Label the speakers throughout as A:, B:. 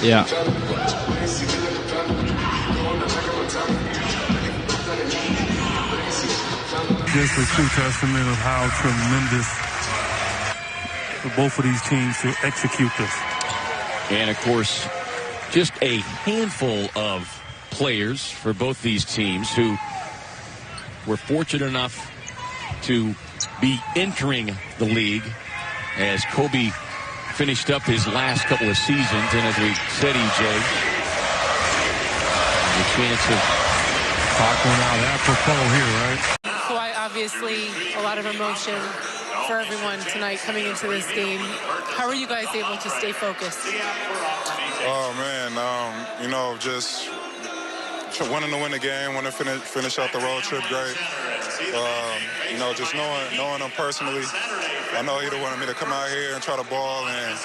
A: Yeah.
B: Just a true testament of how tremendous for both of these teams to execute this.
C: And, of course, just a handful of players for both these teams who were fortunate enough to be entering the league as Kobe finished up his last couple of seasons. And as we said, EJ, the chance of
B: talk one out apropos here, right?
D: Kawhi, obviously a lot of emotion for everyone tonight coming into this game. How are you guys able to stay focused?
E: Oh, man, you know, just wanting to win the game, want to finish out the road trip great. You know, just knowing him personally, I know he'd have wanted me to come out here and try to ball and,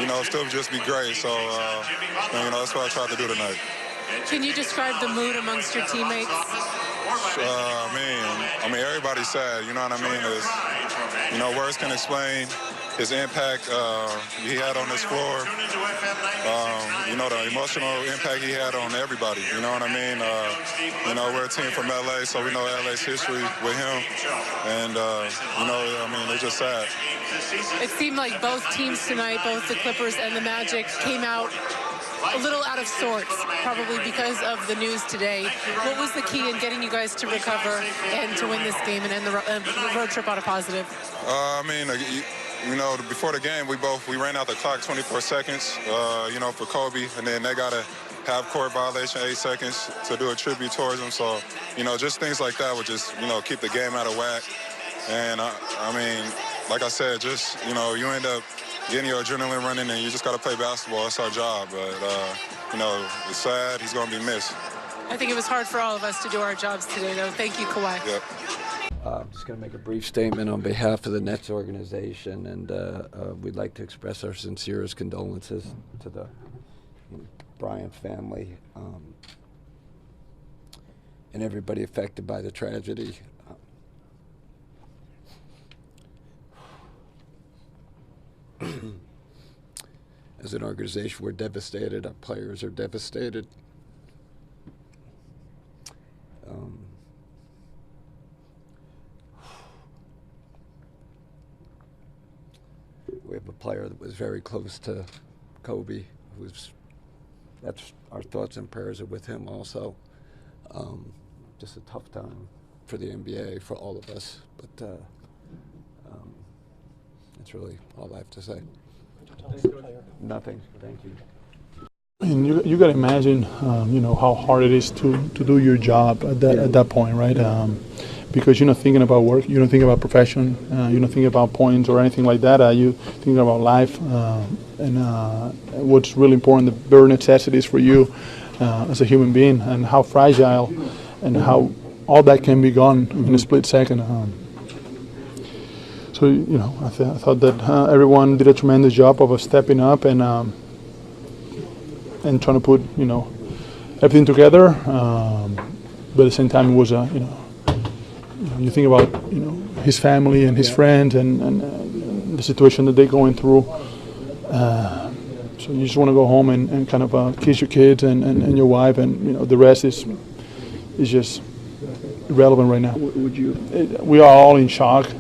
E: you know, still just be great. So, you know, that's what I tried to do tonight.
D: Can you describe the mood amongst your teammates?
E: I mean, everybody's sad, you know what I mean? You know, words can explain his impact he had on this floor. You know, the emotional impact he had on everybody, you know what I mean? You know, we're a team from LA, so we know LA's history with him. And, you know, I mean, it's just sad.
D: It seemed like both teams tonight, both the Clippers and the Magic, came out a little out of sorts, probably because of the news today. What was the key in getting you guys to recover and to win this game and end the road trip on a positive?
E: I mean, you know, before the game, we ran out the clock 24 seconds, you know, for Kobe, and then they got a half-court violation, 8 seconds to do a tribute towards him. So, you know, just things like that would just, you know, keep the game out of whack. And, I mean, like I said, just, you know, you end up getting your adrenaline running, and you just got to play basketball. That's our job. But, you know, it's sad. He's going to be missed.
D: I think it was hard for all of us to do our jobs today, though. Thank you, Kawhi.
E: Yep.
A: I'm just going to make a brief statement on behalf of the Nets organization, and we'd like to express our sincerest condolences to the Bryant family and everybody affected by the tragedy. As an organization, we're devastated. Our players are devastated. We have a player that was very close to Kobe. That's our thoughts and prayers are with him also. Just a tough time for the NBA, for all of us. But that's really all I have to say. Nothing. Thank you.
F: And you got to imagine, you know, how hard it is to do your job at that point, right? Because you're not thinking about work, you don't think about profession, you don't think about points or anything like that. You think about life and what's really important, the bare necessities for you as a human being, and how fragile and how all that can be gone in a split second. So, you know, I thought that everyone did a tremendous job of stepping up and trying to put, you know, everything together. But at the same time, it was you know, you think about, you know, his family and his friends and the situation that they're going through. So you just want to go home and kind of kiss your kids and your wife, and, you know, the rest is just irrelevant right now. We are all in shock.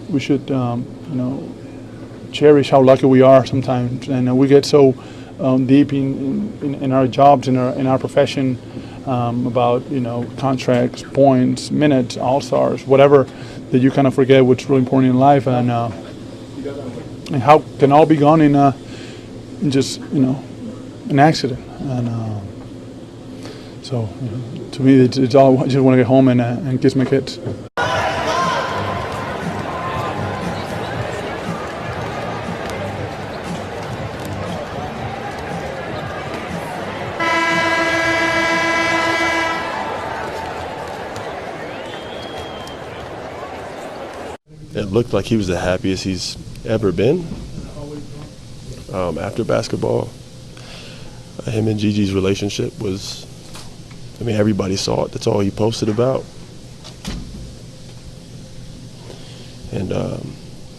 F: We should, you know, cherish how lucky we are sometimes, and we get so deep in our jobs, in our profession, about, you know, contracts, points, minutes, all-stars, whatever, that you kind of forget what's really important in life, and how can all be gone in just, you know, an accident. And so, you know, to me, it's all, I just want to get home and kiss my kids.
G: it looked like he was the happiest he's ever been after basketball. Him and Gigi's relationship was, I mean, everybody saw it. That's all he posted about. And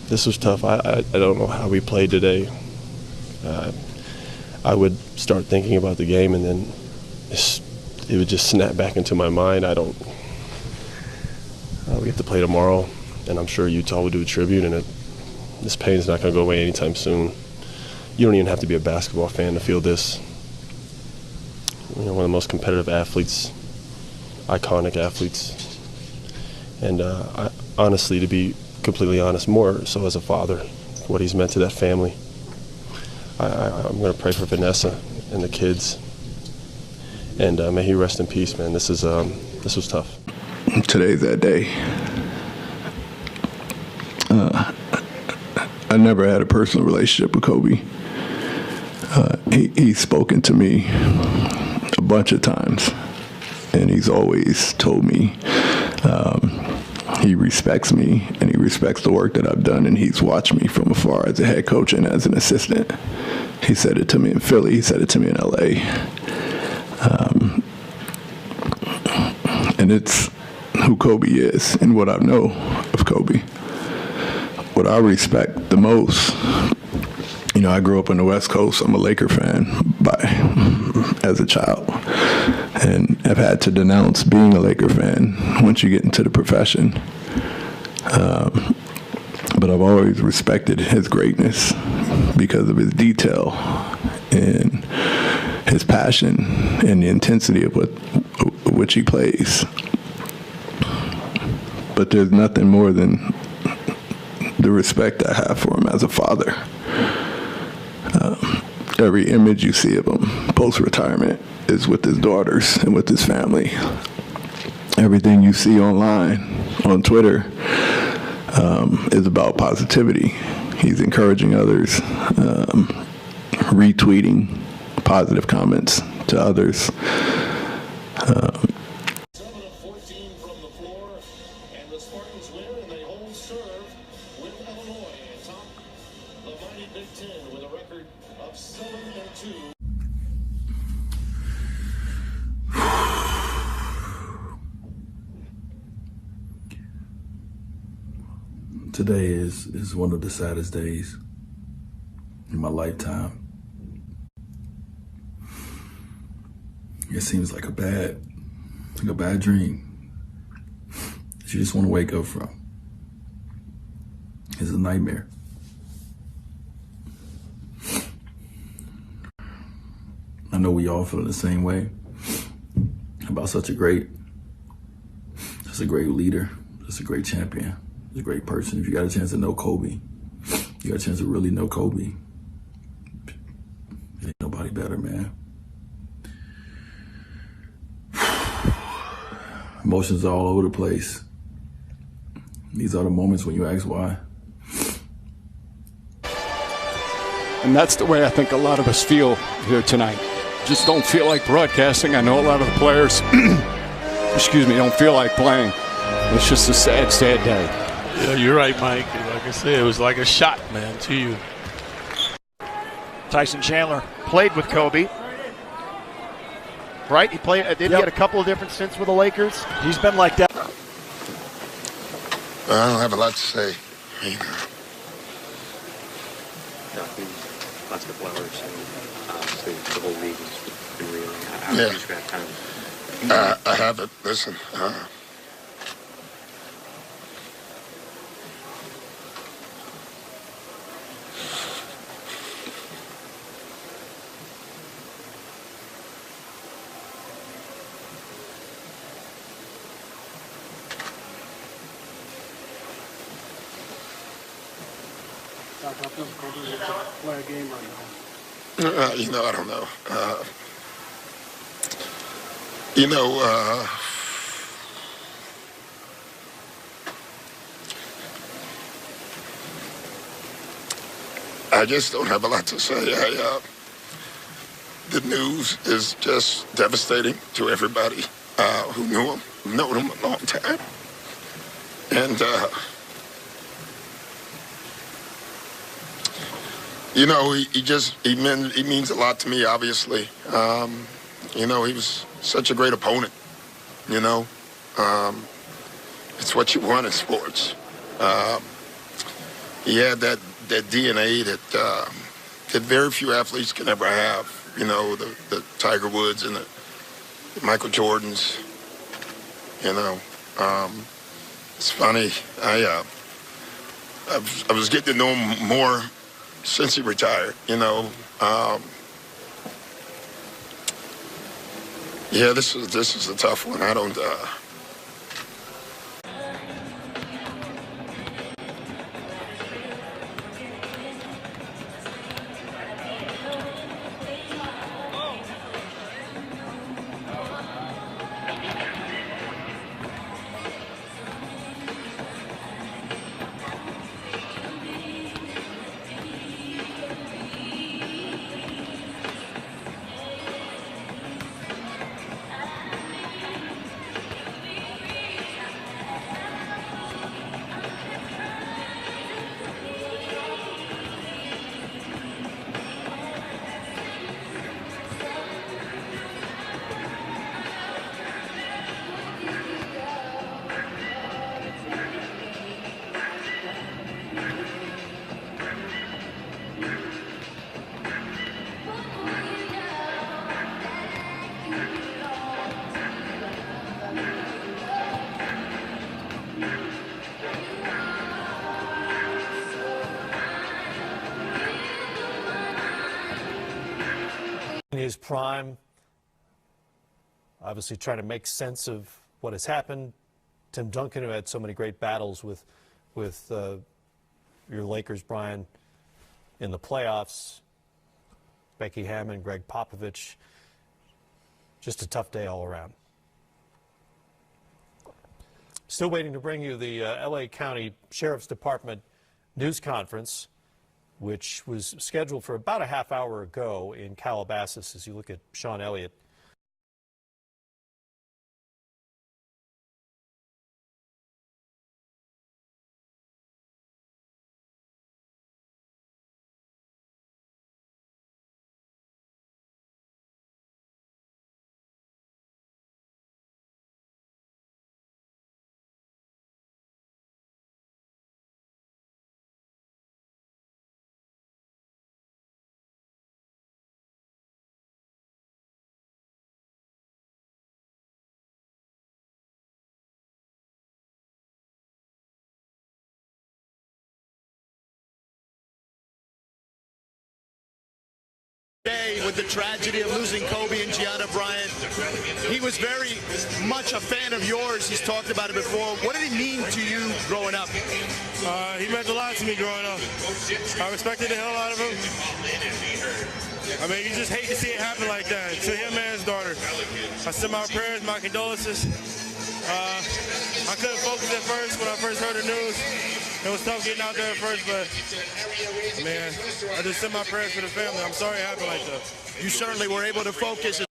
G: this was tough. I don't know how we played today. I would start thinking about the game, and then it would just snap back into my mind. We have to play tomorrow, and I'm sure Utah will do a tribute, and this pain's not going to go away anytime soon. You don't even have to be a basketball fan to feel this. You know, one of the most competitive athletes, iconic athletes. And honestly, to be completely honest, more so as a father, what he's meant to that family. I'm going to pray for Vanessa and the kids. And may he rest in peace, man. This was tough.
H: Today's that day. I never had a personal relationship with Kobe. He's spoken to me a bunch of times, and he's always told me he respects me and he respects the work that I've done, and he's watched me from afar as a head coach and as an assistant. He said it to me in Philly. He said it to me in LA. And it's who Kobe is and what I know of Kobe. What I respect the most, you know, I grew up on the West Coast. I'm a Laker fan as a child, and I've had to denounce being a Laker fan once you get into the profession. But I've always respected his greatness because of his detail and his passion and the intensity of which he plays. But there's nothing more than the respect I have for him as a father. Every image you see of him post-retirement is with his daughters and with his family. Everything you see online, on Twitter, is about positivity. He's encouraging others, retweeting positive comments to others.
I: 7 of 14 from the floor, and the Spartans win, and they hold serve with Illinois atop the mighty Big Ten with a record of 7-2.
J: Today is one of the saddest days in my lifetime. It seems like a bad dream that you just want to wake up from. It's a nightmare. I know we all feel the same way about such a great leader, just a great champion, just a great person. If you got a chance to know Kobe, you got a chance to really know Kobe, ain't nobody better, man. Emotions are all over the place. These are the moments when you ask why.
K: And that's the way I think a lot of us feel here tonight. Just don't feel like broadcasting. I know a lot of the players, don't feel like playing. It's just a sad, sad day.
B: Yeah, you're right, Mike. Like I said, it was like a shot, man, to you.
L: Tyson Chandler played with Kobe. Right? He played. He had a couple of different stints with the Lakers. He's been like that.
M: I don't have a lot to say.
N: Lots of flowers, and obviously the whole league has been reeling. How would you describe kind of?
M: I haven't. Listen.
O: Play a game right now.
M: I don't know. I just don't have a lot to say. The news is just devastating to everybody who knew him, known him a long time. And You know, he means a lot to me, obviously. You know, he was such a great opponent, you know. It's what you want in sports. He had that DNA that very few athletes can ever have. You know, the Tiger Woods and the Michael Jordans. You know, it's funny. I was getting to know him more since he retired. You know, yeah, this is a tough one. I don't.
P: In his prime, obviously trying to make sense of what has happened. Tim Duncan, who had so many great battles with your Lakers, Brian, in the playoffs. Becky Hammon, Greg Popovich. Just a tough day all around. Still waiting to bring you the LA County Sheriff's Department news conference, which was scheduled for about a half hour ago in Calabasas, as you look at Sean Elliott.
L: With the tragedy of losing Kobe and Gianna Bryant, he was very much a fan of yours. He's talked about it before. What did he mean to you growing up?
Q: He meant a lot to me growing up. I respected the hell out of him. I mean, you just hate to see it happen like that. To him and his daughter, I send my prayers, my condolences. I couldn't focus at first when I first heard the news. It was tough getting out there at first, but, man, I just send my prayers for the family. I'm sorry it happened like that.
L: You certainly were able to focus.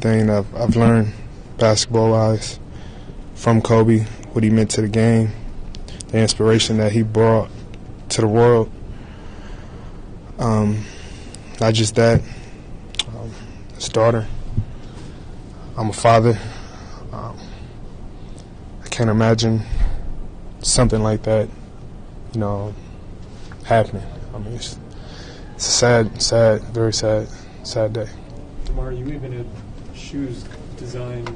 R: Thing I've learned basketball-wise from Kobe, what he meant to the game, the inspiration that he brought to the world. Not just that, his daughter. I'm a father. I can't imagine something like that, happening. I mean, it's a sad, very sad day.
S: Tamar, you even had shoes designed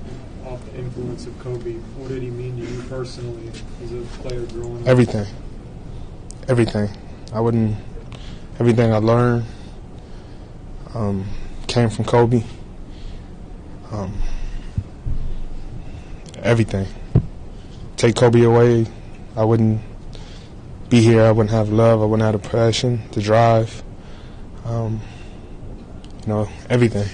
S: off the influence of Kobe. What did he mean to you personally as a player growing up?
R: Everything. Everything I learned came from Kobe. Everything. Take Kobe away, I wouldn't be here. I wouldn't have love. I wouldn't have the passion, the drive. Everything.